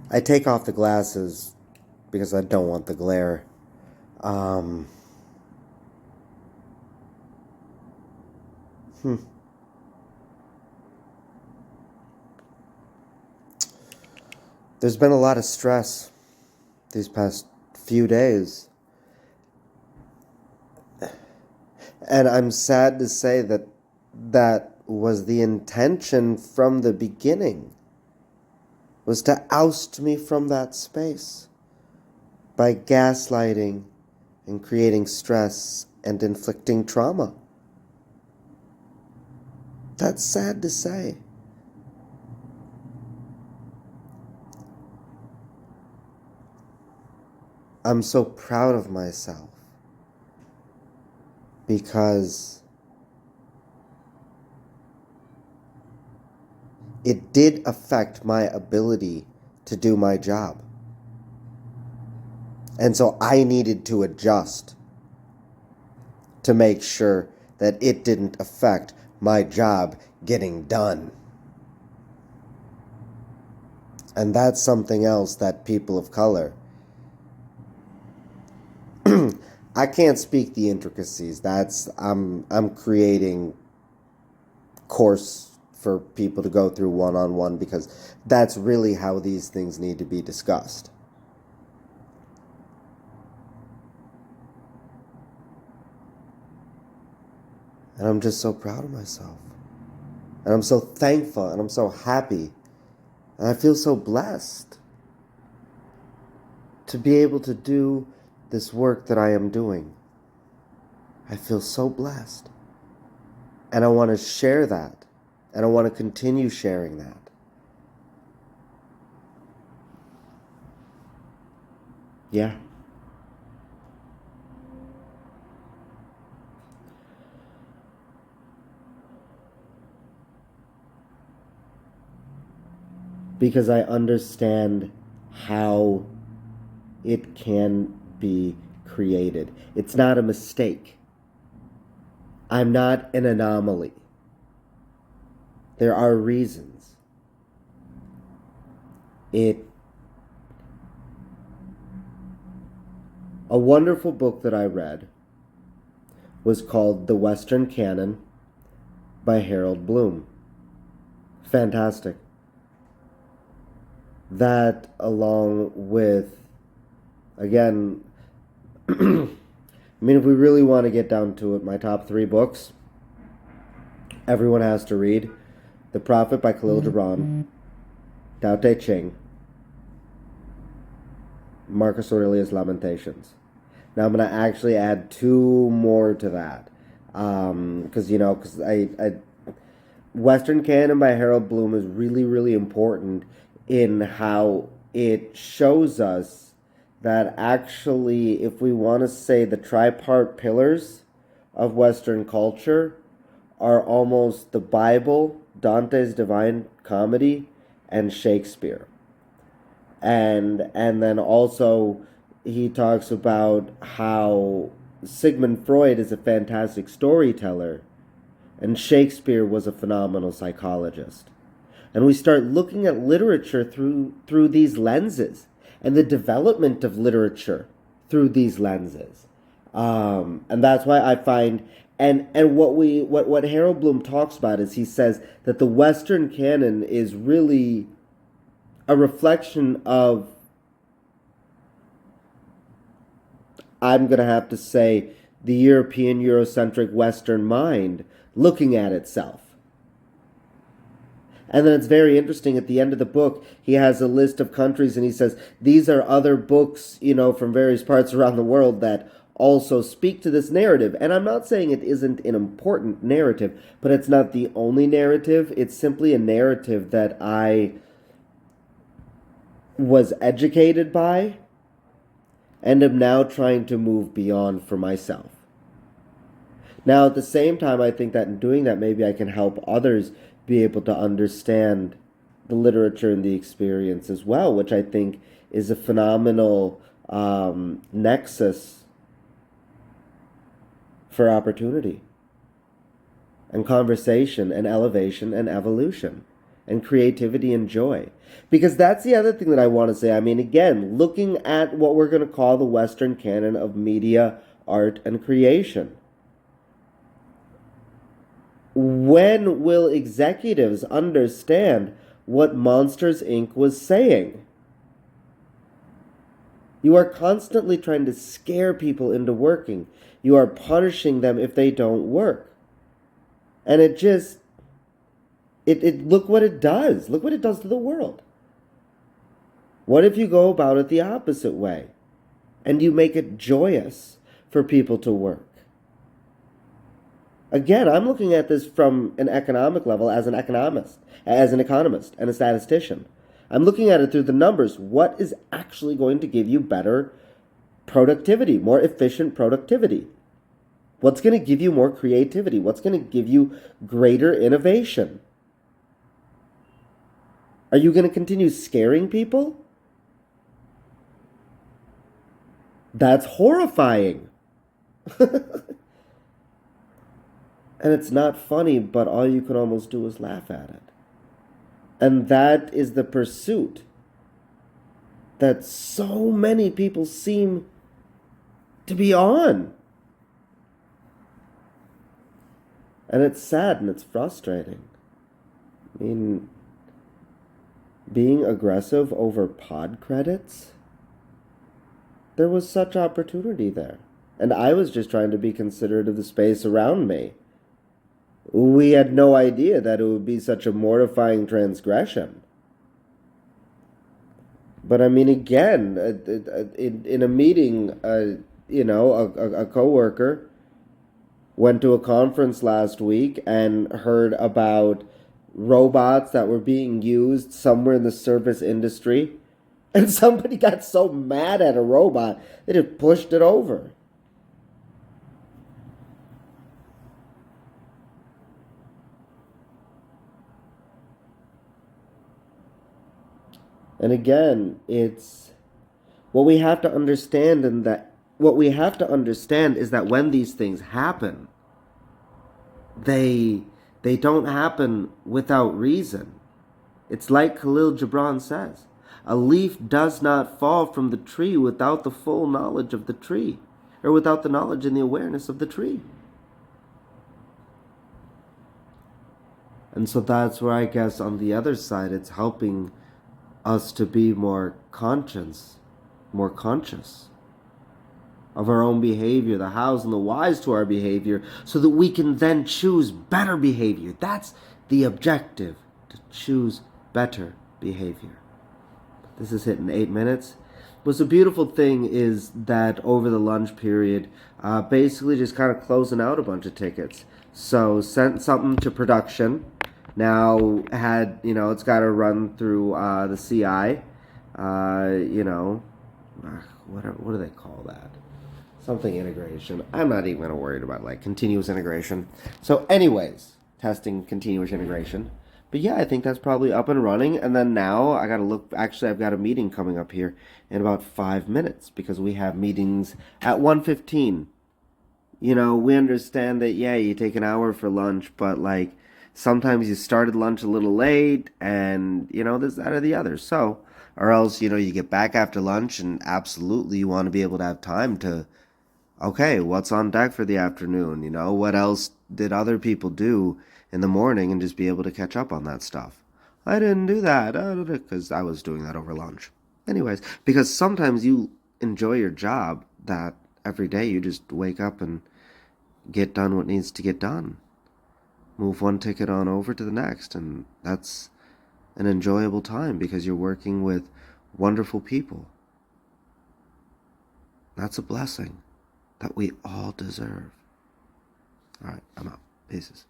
I take off the glasses because I don't want the glare. Um, hmm. There's been a lot of stress these past few days. And I'm sad to say that that was the intention from the beginning, was to oust me from that space by gaslighting and creating stress and inflicting trauma. That's sad to say. I'm so proud of myself because it did affect my ability to do my job. And so I needed to adjust to make sure that it didn't affect my job getting done. And that's something else that people of color, I can't speak the intricacies. I'm creating course for people to go through one-on-one because that's really how these things need to be discussed. And I'm just so proud of myself. And I'm so thankful and I'm so happy. And I feel so blessed to be able to do this work that I am doing. I feel so blessed. And I want to share that. And I want to continue sharing that. Yeah. Because I understand how it can be created. It's not a mistake. I'm not an anomaly. There are reasons. A wonderful book that I read was called The Western Canon by Harold Bloom. Fantastic. That, along with, again, I mean, if we really want to get down to it, my top 3 books everyone has to read: The Prophet by Khalil Gibran, Tao Te Ching, Marcus Aurelius' Lamentations. Now I'm going to actually add 2 more to that. Because Western Canon by Harold Bloom is really, really important in how it shows us that actually, if we want to say the tripart pillars of Western culture are almost the Bible, Dante's Divine Comedy, and Shakespeare. And then also he talks about how Sigmund Freud is a fantastic storyteller and Shakespeare was a phenomenal psychologist. And we start looking at literature through these lenses and the development of literature through these lenses. And that's why I find and what Harold Bloom talks about is he says that the Western canon is really a reflection of, I'm going to have to say, the European Eurocentric Western mind looking at itself. And then it's very interesting at the end of the book, he has a list of countries and he says, these are other books, from various parts around the world that also speak to this narrative. And I'm not saying it isn't an important narrative, but it's not the only narrative. It's simply a narrative that I was educated by and am now trying to move beyond for myself. Now, at the same time, I think that in doing that, maybe I can help others be able to understand the literature and the experience as well, which I think is a phenomenal nexus for opportunity and conversation and elevation and evolution. and creativity and joy. Because that's the other thing that I want to say. I mean, again, looking at what we're going to call the Western canon of media, art, and creation. When will executives understand what Monsters, Inc. was saying? You are constantly trying to scare people into working. You are punishing them if they don't work. And it just, look what it does. Look what it does to the world. What if you go about it the opposite way and you make it joyous for people to work? Again, I'm looking at this from an economic level as an economist and a statistician. I'm looking at it through the numbers. What is actually going to give you better productivity, more efficient productivity? What's going to give you more creativity? What's going to give you greater innovation? Are you going to continue scaring people? That's horrifying. And it's not funny, but all you can almost do is laugh at it. And that is the pursuit that so many people seem to be on. And it's sad and it's frustrating. I mean, being aggressive over pod credits, there was such opportunity there. And I was just trying to be considerate of the space around me. We had no idea that it would be such a mortifying transgression. But I mean, again, in a meeting, a coworker went to a conference last week and heard about robots that were being used somewhere in the service industry. And somebody got so mad at a robot, they just pushed it over. And again, it's what we have to understand, and that what we have to understand is that when these things happen, they don't happen without reason. It's like Khalil Gibran says, a leaf does not fall from the tree without the full knowledge of the tree, or without the knowledge and the awareness of the tree. And so that's where I guess on the other side, it's helping us to be more conscious of our own behavior, the hows and the whys to our behavior, so that we can then choose better behavior. That's the objective, to choose better behavior. This is hitting 8 minutes. What's the beautiful thing is that over the lunch period, basically just kind of closing out a bunch of tickets. So sent something to production. Now it's got to run through the CI. What do they call that? Something integration. I'm not even going to worry about like continuous integration. So anyways, testing continuous integration. But yeah, I think that's probably up and running. And then now I got to look. Actually, I've got a meeting coming up here in about 5 minutes because we have meetings at 1:15. We understand that, yeah, you take an hour for lunch, but like sometimes you started lunch a little late and, this, that, or the other. So, or else, you get back after lunch and absolutely you want to be able to have time to, okay, what's on deck for the afternoon? What else did other people do in the morning, and just be able to catch up on that stuff. I didn't do that because I was doing that over lunch. Anyways, because sometimes you enjoy your job that every day you just wake up and get done what needs to get done. Move one ticket on over to the next, and that's an enjoyable time because you're working with wonderful people. That's a blessing that we all deserve. All right, I'm out. Peace.